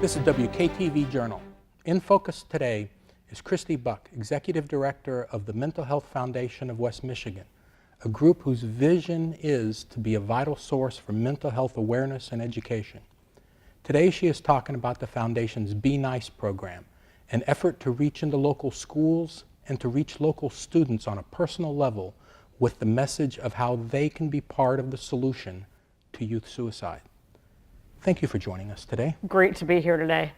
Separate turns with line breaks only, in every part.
This is WKTV Journal. In focus today is Christy Buck, Executive Director of the Mental Health Foundation of West Michigan, a group whose vision is to be a vital source for mental health awareness and education. Today she is talking about the Foundation's Be Nice program, an effort to reach into local schools and to reach local students on a personal level with the message of how they can be part of the solution to youth suicide. Thank you for joining us today.
Great to be here today.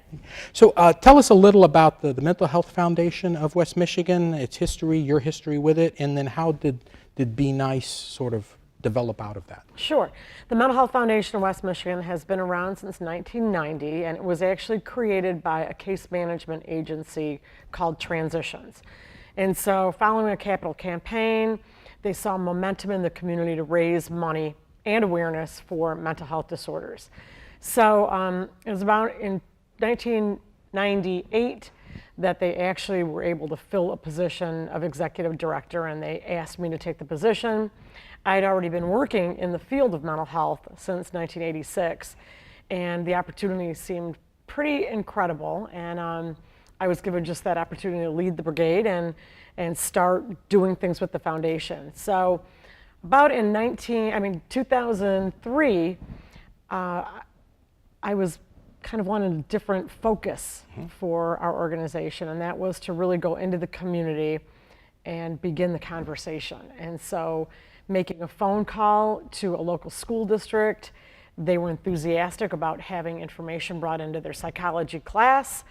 So tell us a little about the Mental Health Foundation of West Michigan, its history, your history with it, and then how did Be Nice sort of develop out of that?
Sure. The Mental Health Foundation of West Michigan has been around since 1990, and it was actually created by a case management agency called Transitions. And so following a capital campaign, they saw momentum in the community to raise money and awareness for mental health disorders. So it was about in 1998 that they actually were able to fill a position of executive director, and they asked me to take the position. I had already been working in the field of mental health since 1986, and the opportunity seemed pretty incredible, and I was given just that opportunity to lead the brigade and start doing things with the foundation. So about in 2003, I was kind of wanted a different focus for our organization, and that was to really go into the community and begin the conversation. And so making a phone call to a local school district, they were enthusiastic about having information brought into their psychology class.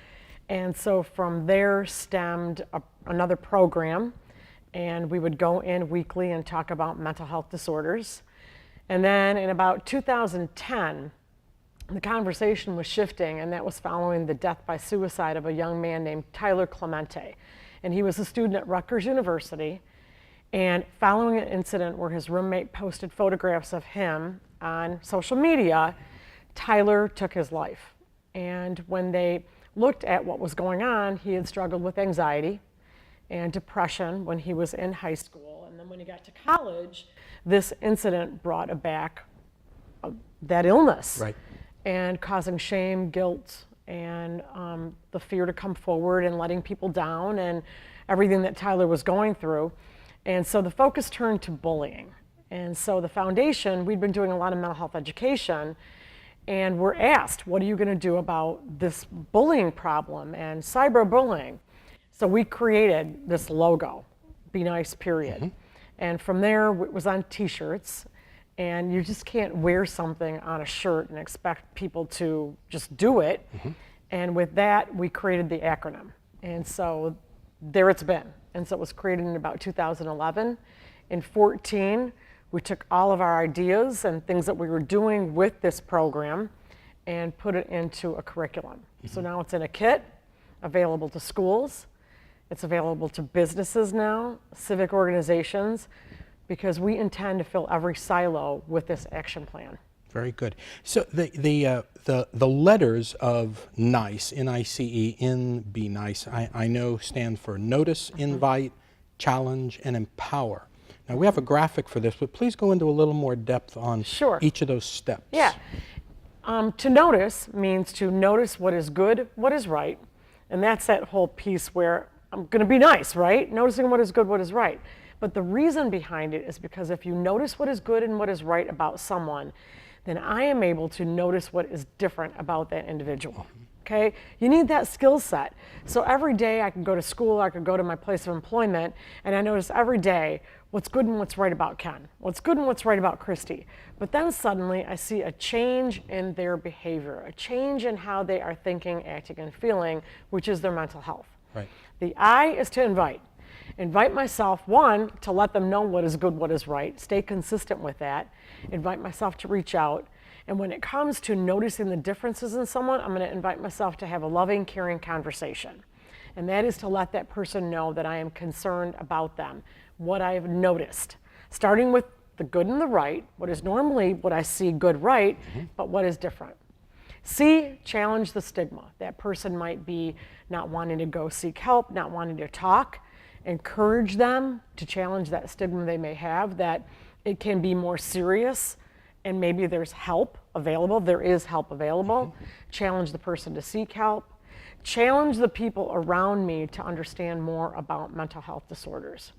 And so from there stemmed another program, and we would go in weekly and talk about mental health disorders. And then in about 2010, the conversation was shifting, and that was following the death by suicide of a young man named Tyler Clemente. And he was a student at Rutgers University, and following an incident where his roommate posted photographs of him on social media, Tyler took his life. And when they looked at what was going on, he had struggled with anxiety and depression when he was in high school. And then when he got to college, this incident brought back that illness.
Right.
And causing shame, guilt, and the fear to come forward and letting people down and everything that Tyler was going through. And so the focus turned to bullying. And so the foundation, we'd been doing a lot of mental health education, and we're asked, what are you going to do about this bullying problem and cyberbullying? So we created this logo, Be Nice, period. And from there, it was on t-shirts. And you just can't wear something on a shirt and expect people to just do it. And with that, we created the acronym. And so there it's been. And so it was created in about 2011. In 2014, we took all of our ideas and things that we were doing with this program and put it into a curriculum. So now it's in a kit, available to schools. It's available to businesses now, civic organizations, because we intend to fill every silo with this action plan.
Very good. So the letters of NICE, N-I-C-E, in Be Nice, I know stand for Notice, Invite, Challenge, and Empower. Now we have a graphic for this, but please go into a little more depth on each of those steps.
Yeah. To notice means to notice what is good, what is right, and that's that whole piece where I'm going to be nice, right? Noticing what is good, what is right. But the reason behind it is because if you notice what is good and what is right about someone, then I am able to notice what is different about that individual, okay? You need that skill set. So every day I can go to school, I could go to my place of employment, and I notice every day what's good and what's right about Ken, what's good and what's right about Christy. But then suddenly I see a change in their behavior, a change in how they are thinking, acting, and feeling, which is their mental health.
Right.
The I is to invite. Invite myself, one, to let them know what is good, what is right, stay consistent with that, invite myself to reach out, and when it comes to noticing the differences in someone, I'm going to invite myself to have a loving, caring conversation. And that is to let that person know that I am concerned about them, what I've noticed, starting with the good and the right, what is normally what I see good, right, but what is different. C, challenge the stigma. That person might be not wanting to go seek help, not wanting to talk. Encourage them to challenge that stigma they may have, that it can be more serious and maybe there's help available. There is help available. Challenge the person to seek help. Challenge the people around me to understand more about mental health disorders.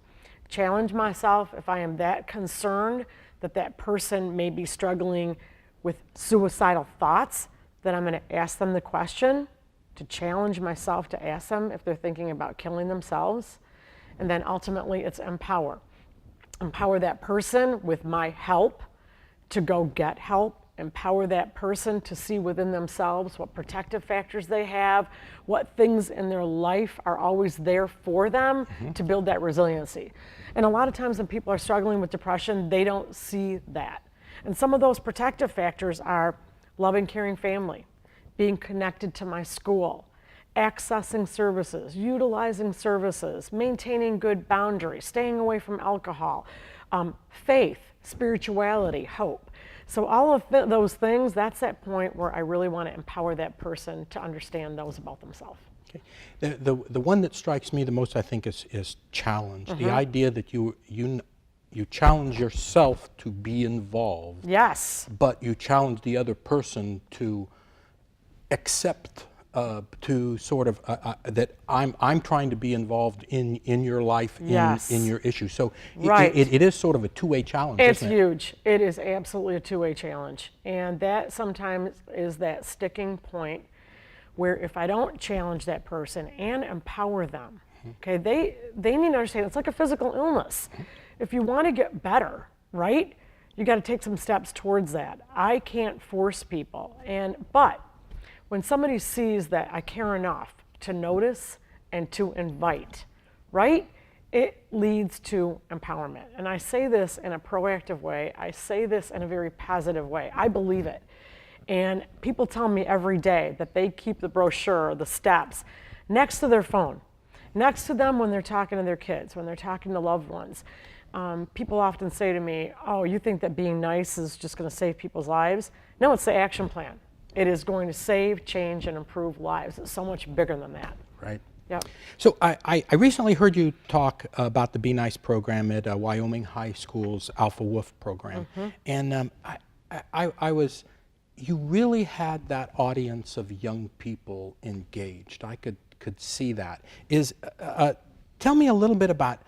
Challenge myself if I am that concerned that that person may be struggling with suicidal thoughts, then I'm going to ask them the question, to challenge myself to ask them if they're thinking about killing themselves. And then ultimately it's empower. Empower that person with my help to go get help. Empower that person to see within themselves what protective factors they have, what things in their life are always there for them to build that resiliency. And a lot of times when people are struggling with depression, they don't see that. And some of those protective factors are loving, caring family, being connected to my school, accessing services, utilizing services, maintaining good boundaries, staying away from alcohol, faith, spirituality, hope. So all of those things, that's that point where I really want to empower that person to understand those about themselves.
Okay. The one that strikes me the most, I think, is challenge. The idea that you challenge yourself to be involved.
Yes.
But you challenge the other person to accept, to sort of that I'm trying to be involved in your life, in your issue. So it is sort of a two-way challenge.
It's
isn't it?
huge. It is absolutely a two-way challenge, and that sometimes is that sticking point where if I don't challenge that person and empower them, okay, they need to understand it's like a physical illness. If you want to get better, right, you got to take some steps towards that. I can't force people, but when somebody sees that I care enough to notice and to invite, right, it leads to empowerment. And I say this in a proactive way. I say this in a very positive way. I believe it. And people tell me every day that they keep the brochure, the steps, next to their phone, next to them when they're talking to their kids, when they're talking to loved ones. People often say to me, oh, you think that being nice is just going to save people's lives? No, it's the action plan. It is going to save, change, and improve lives. It's so much bigger than that.
Right.
Yep.
So I recently heard you talk about the Be Nice program at Wyoming High School's Alpha Wolf program. And you really had that audience of young people engaged. I could see that. Tell me a little bit about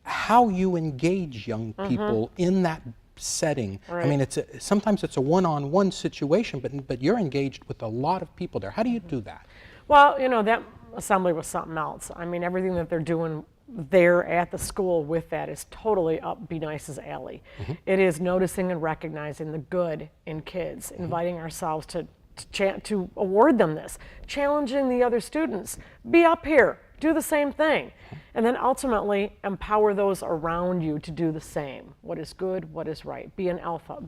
how you engage young people in that setting.
Right.
I mean, sometimes it's a one-on-one situation, but you're engaged with a lot of people there. How do you do that?
Well, you know, that assembly was something else. I mean, everything that they're doing there at the school with that is totally up Be Nice's alley. It is noticing and recognizing the good in kids, inviting ourselves to award them this, challenging the other students, be up here, do the same thing, and then ultimately empower those around you to do the same. What is good, what is right, be an alpha,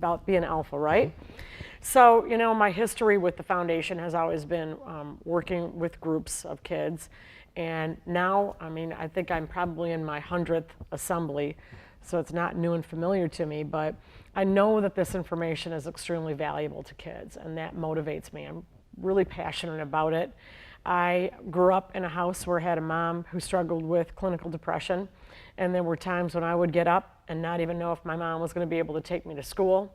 right? So, you know, my history with the foundation has always been working with groups of kids, and now, I mean, I think I'm probably in my 100th assembly, so it's not new and familiar to me, but I know that this information is extremely valuable to kids, and that motivates me. I'm really passionate about it. I grew up in a house where I had a mom who struggled with clinical depression, and there were times when I would get up and not even know if my mom was going to be able to take me to school.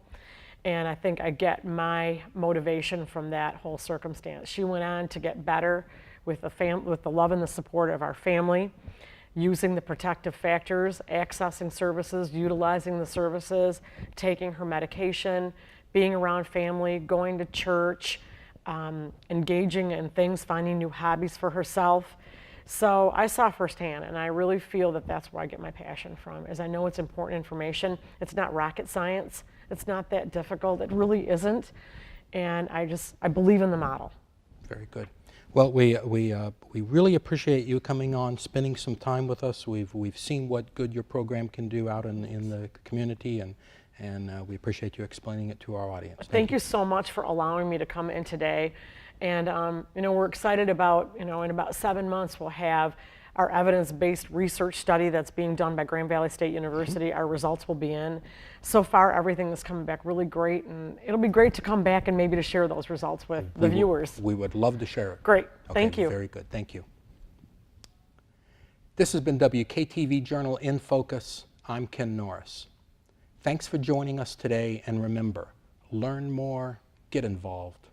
And I think I get my motivation from that whole circumstance. She went on to get better with the love and the support of our family, using the protective factors, accessing services, utilizing the services, taking her medication, being around family, going to church, engaging in things, finding new hobbies for herself. So I saw firsthand, and I really feel that that's where I get my passion from, is I know it's important information. It's not rocket science. It's not that difficult. It really isn't. And I believe in the model.
Very good. Well, we really appreciate you coming on, spending some time with us. We've seen what good your program can do out in the community, and we appreciate you explaining it to our audience.
Thank you so much for allowing me to come in today. And you know, we're excited about, you know, in about 7 months we'll have our evidence-based research study that's being done by Grand Valley State University. Our results will be in. So far, everything is coming back really great, and it'll be great to come back and maybe to share those results with the viewers.
We would love to share it.
Great.
Okay,
thank you.
Very good. Thank you. This has been WKTV Journal in Focus. I'm Ken Norris. Thanks for joining us today, and remember, learn more, get involved.